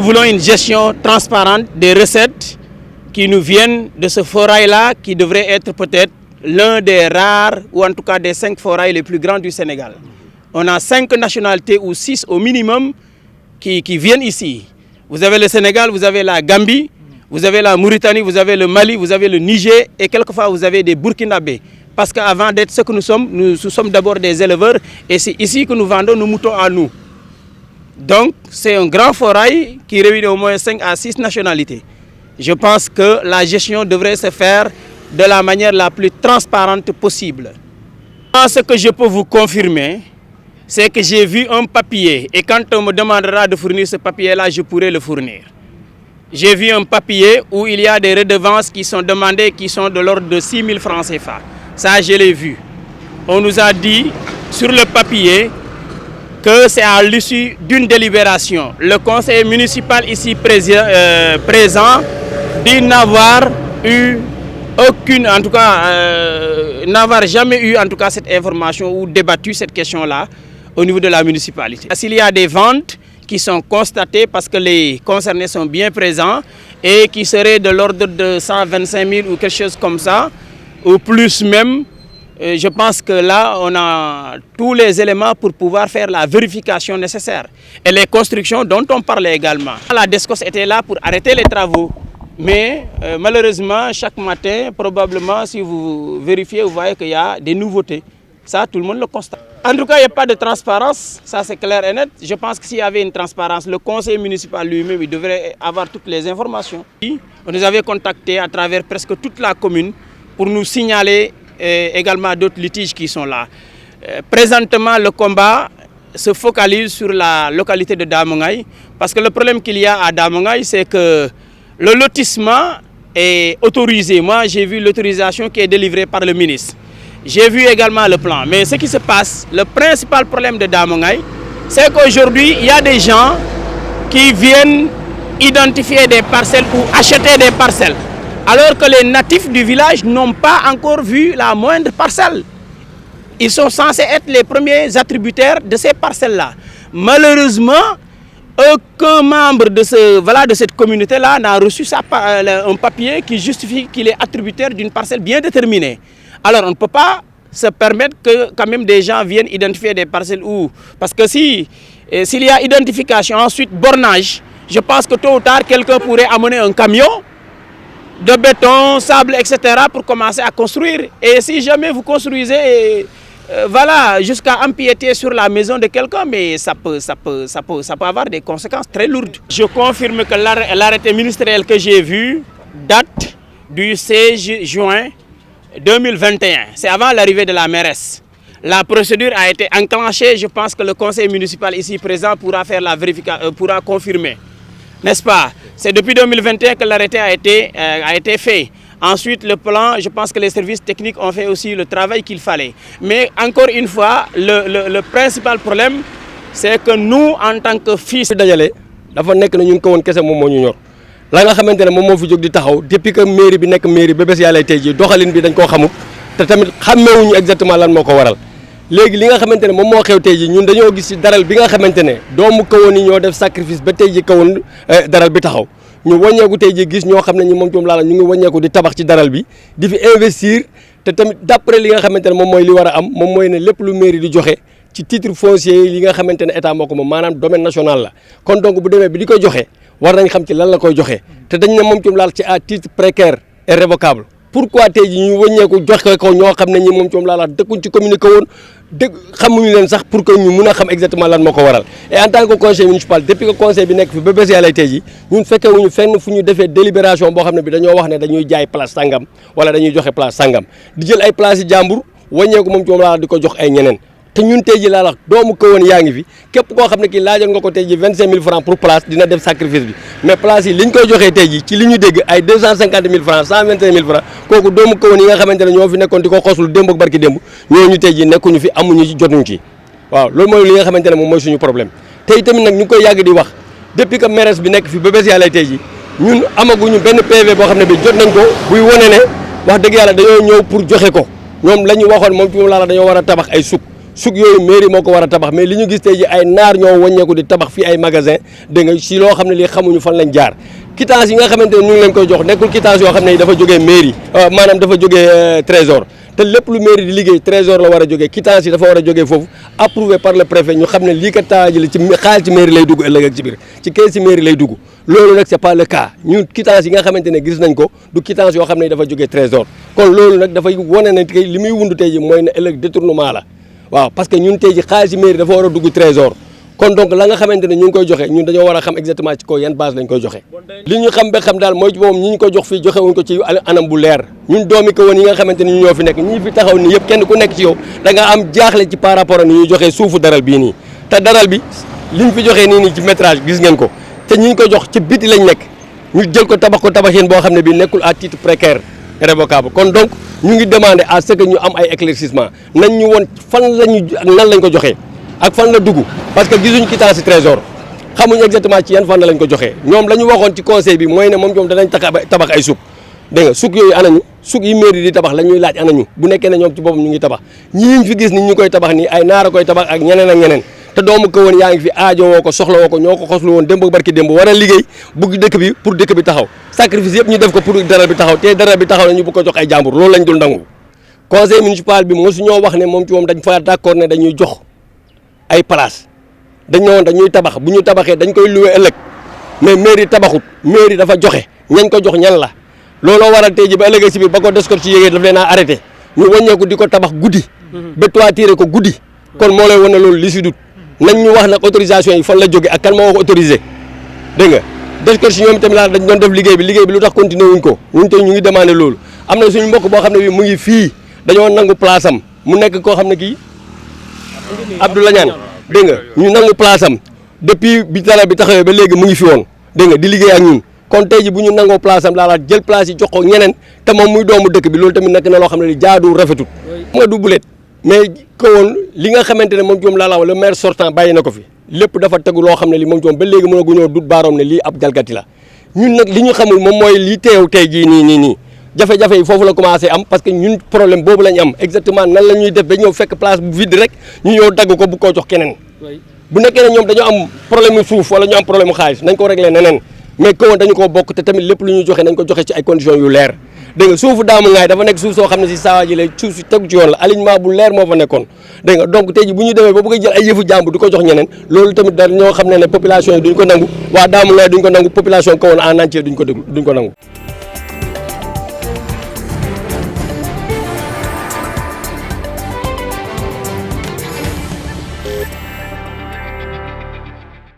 nous voulons une gestion transparente des recettes qui nous viennent de ce forail-là, qui devrait être peut-être l'un des rares, ou en tout cas des 5 forails les plus grands du Sénégal. On a 5 nationalités ou 6 au minimum qui viennent ici. Vous avez le Sénégal, vous avez la Gambie, vous avez la Mauritanie, vous avez le Mali, vous avez le Niger et quelquefois vous avez des Burkinabés. Parce qu'avant d'être ce que nous sommes d'abord des éleveurs et c'est ici que nous vendons nos moutons à nous. Donc c'est un grand forail qui réunit au moins 5 à 6 nationalités. Je pense que la gestion devrait se faire de la manière la plus transparente possible. Ce que je peux vous confirmer, c'est que j'ai vu un papier et quand on me demandera de fournir ce papier-là, je pourrai le fournir. J'ai vu un papier où il y a des redevances qui sont demandées qui sont de l'ordre de 6 000 francs CFA. Ça, je l'ai vu. On nous a dit sur le papier que c'est à l'issue d'une délibération. Le conseil municipal ici présent dit n'avoir eu aucune, en tout cas, n'avoir jamais eu en tout cas cette information ou débattu cette question-là au niveau de la municipalité. S'il y a des ventes qui sont constatées parce que les concernés sont bien présents et qui seraient de l'ordre de 125 000 ou quelque chose comme ça, ou plus même, je pense que là, on a tous les éléments pour pouvoir faire la vérification nécessaire. Et les constructions dont on parlait également. La DSCOS était là pour arrêter les travaux. Mais malheureusement, chaque matin, probablement, si vous vérifiez, vous voyez qu'il y a des nouveautés. Ça, tout le monde le constate. En tout cas, il n'y a pas de transparence, ça c'est clair et net. Je pense que s'il y avait une transparence, le conseil municipal lui-même devrait avoir toutes les informations. On nous avait contactés à travers presque toute la commune pour nous signaler également d'autres litiges qui sont là. Présentement, le combat se focalise sur la localité de Damongay parce que le problème qu'il y a à Damongay, c'est que le lotissement est autorisé. Moi, j'ai vu l'autorisation qui est délivrée par le ministre. J'ai vu également le plan. Mais ce qui se passe, le principal problème de Damongay, c'est qu'aujourd'hui, il y a des gens qui viennent identifier des parcelles ou acheter des parcelles. Alors que les natifs du village n'ont pas encore vu la moindre parcelle. Ils sont censés être les premiers attributaires de ces parcelles-là. Malheureusement, aucun membre de cette communauté-là n'a reçu un papier qui justifie qu'il est attributaire d'une parcelle bien déterminée. Alors on ne peut pas se permettre que quand même des gens viennent identifier des parcelles où... Parce que s'il y a identification, ensuite bornage, je pense que tôt ou tard, quelqu'un pourrait amener un camion de béton, sable, etc. pour commencer à construire. Et si jamais vous construisez... voilà, jusqu'à empiéter sur la maison de quelqu'un, mais ça peut avoir des conséquences très lourdes. Je confirme que l'arrêté ministériel que j'ai vu date du 16 juin 2021. C'est avant l'arrivée de la mairesse. La procédure a été enclenchée. Je pense que le conseil municipal ici présent pourra faire la vérification, pourra confirmer. N'est-ce pas? C'est depuis 2021 que l'arrêté a été fait. Ensuite, le plan, je pense que les services techniques ont fait aussi le travail qu'il fallait. Mais encore une fois, le principal problème, c'est que nous, en tant que fils... la nga xamantene mom mo fi jog di taxaw depuis que mairie bi nek mairie ba bes yalla tay ji doxalin bi dañ ko xamut te tamit xamewuñu exactement lan moko waral légui li nga xamantene mom mo xew tay ji ñun dañoo gis ci daral bi nga xamantene doomu kawon yi ñoo def sacrifice ba tay ji kawon daral bi taxaw ñu wañeeku tay ji gis ñoo xamne ñi mom tom la ñu ngi wañeeku di tabax ci daral bi di fi investir te tamit d'après li nga xamantene mom moy li wara am mom moy ne lepp lu mairie di joxe ci titre foncier li nga xamantene état moko mom manam domaine national la kon donc bu démé bi di ko joxe war nañ xam ci lan la koy joxe te dañ ne mom ci laal ci à titre précaire et révocable pourquoi tay ji ñu wëññeeku joxe ko ñoo xam ne ñi mom ci laal dekkuñ ci communiqué woon dégg xamuñu leen sax pour que ñu mëna xam exactement lan mako waral et en tant que conseil municipal depuis que conseil bi nek fi ba bés yàlla tay ji ñun fekkee wuñu fenn fu ñu défé délibération bo xam ne bi dañoo wax ne dañuy jaay place sangam wala dañuy joxe place sangam di jël ay place yi jambour wëññeeku mom ci laal diko jox ay ñeneen te ñun tay ji la wax doomu ko won yaangi fi képp ko xamne ki laajoon nga ko tay ji 25 000 francs pour place dina def sacrifice bi mais place yi liñ koy joxé tay ji ci liñu dégg ay 250 000 francs 125 000 francs koku doomu ko won yi nga xamantene ñoo fi nekkon diko xossul demb ak barki demb ñoñu tay ji nekkuñu fi amuñu ci jotuñu ci waaw lool moy li nga xamantene mom moy suñu problème tay tamit nak ñu koy yag di wax depuis que mairesse bi nekk fi ba bes yalla tay ji ñun amaguñu benn PV bo xamne bi jot nañ ko buy woné né wax dëgg yalla dañoo ñëw pour joxé ko ñom lañu waxon mom ci mom la dañoo wara tabax ay souk sug yooyu mairie moo ko war a tabax mais li ñu gis tey ji ay naar ñoo wàññeeku di tabax fii ay magasin dégg nga si loo xam ne lii xamuñu fan lañ jaar quittance yi nga xamante ne ñu ngi leen koy jox nekkul quittance yoo xam ne dafa jógee mairie maanaam dafa jógee trésor te lépp lu mairie di liggéey trésor la war a jógee quittance yi dafa war a jógee foofu approuvé par le préfet ñu xam ne lii kat temps ji la ci xaalis ci mairie lay dugg ëllëg ak ci biir ci kees ci mairie lay dugg loolu nag c'est pas le cas ñun quittance yi nga xamante ne gis nañ ko du quittance yoo xam ne dafa jógee trésor kon loolu nag dafay wane ne li muy wund tey ji mooy ne ëllëg détournement la waaw parce que ñun tey ji xaalis ci mairie dafa war a dugg trésor kon donc la nga xamante ne ñu ngi koy joxe ñun dañoo war a xam exactement ci kaw yan base lañ koy joxe li ñu xam ba xam daal mooy moom ñi ñu ko jox fii joxe wuñ ko ci anam bu leer ñun doomi ko woon yi nga xamante ni ñu ñoo fi nekk ñi fi taxaw ni yëpp kenn ku nekk ci yow da nga am jaaxle ci par rapport ak ni ñuy joxee suufu daral bii nii te daral bi liñ fi joxee nii ci métrage gis ngeen ko te ñi ñu ko jox ci biti lañ nekk ñu jël ko tabaxin boo xam ne bii nekkul à titre précaire révocable kon donc ñu ngi demander à ce que ñu am ay éclaircissement nañ ñu woon fan lañu ak nan lañ ko joxee ak fan la dugg parce que gisuñ quittance ci trésor xamuñ exactement ci yan fan lañ ko joxee ñoom la ñu waxoon ci conseil bi mooy ne moom ñoom danañ tabax ay suuf dégg nga suuf yooyu anañu suuf yi mairie di tabax la ñuy laaj anañu bu nekkee ne ñoom ci boppam ñu ngi tabax ñii fi gis ni ñu koy tabax nii ay naara koy tabax ak ñeneen te doomu ko woon yaa ngi fi aajo woo ko soxla woo ko ñoo ko xoslu woon démb barki démb war a liggéey bugg dëkk bi pour dëkk bi taxaw sacrifice yëpp ñu def ko pour daral bi taxaw te daral bi taxaw na ñu bëgg ko jox ay jàmbur loolu lañ dul nangu conseil municipal bi mosu ñoo wax ne moom ci moom dañ fa d'accord ne dañuy jox ay place dañ ñëwoon dañuy tabax bu ñu tabaxee dañ koy loué ëllëg mais mairie tabaxut mairie dafa joxe ñañ ko jox ñan la looloo waral tey ji ba ëllëgee si biir ba ko descos ci yéegee daf leen a arrêté ñu wàññeeku di ko tabax guddi ba toituré ko guddi kon moo lay wan ne loolu li si dut nañ ñu wax nag autorisation yi fan la jóge ak kan moo wax autorisé dégg nga descos si ñoom tamit laa dañ doon def liggéey bi lu tax continué wuñ ko ñun tey ñu ngi demandé loolu am na suñu mbokk boo xam ne bi mu ngi fii dañoo nangu place am mu nekk koo xam ne kii Abdoulaye Niane dégg nga ñu nangu place am depuis bi dara bi taxawee ba léegi mu ngi fi woon dégg nga di liggéey ak ñun kon tey ji bu ñu nangoo place am laa jël place yi jox ko ñeneen te moom muy doomu dëkk bi loolu tamit nekk na loo xam ne li jaadu rafetut nga du bulet mais ko woon li nga xamante ne moom joom laa le maire sortant bàyyi na ko fi lépp dafa tegu loo xam ne li moom joom ba léegi mën a guñoo dut baaroom ne lii ab jalgati la ñun nag li ñu xamul moom mooy li teew tey jii nii jafe-jafe yi foofu la commencé am parce que ñun problème boobu lañ am exactement nan la ñuy def ba ñëw fekk place bu vide rek ñu ñëw dagg ko bu koo jox keneen bu nekkee ne ñoom dañoo am problème mu suuf wala ñu am problème mu xaalis nañ ko réglé neneen mais kawoon dañu koo bokk te tamit lépp lu ñuy joxe nañ ko joxe ci ay conditions yu leer dégg nga suufu daamu ngaay dafa nekk suuf soo xam ne si saawa ji lay suuf si tegu ci yoon la alignement bu leer moo fa nekkoon dégg nga donc tey ji bu ñu demee ba bëgg a jël ay yëfu jàmbu di ko jox ñeneen loolu tamit dañoo xam ne population yi duñ ko nangu waa daamu ngaay duñ ko nangu population kawoon en entier duñ ko nangu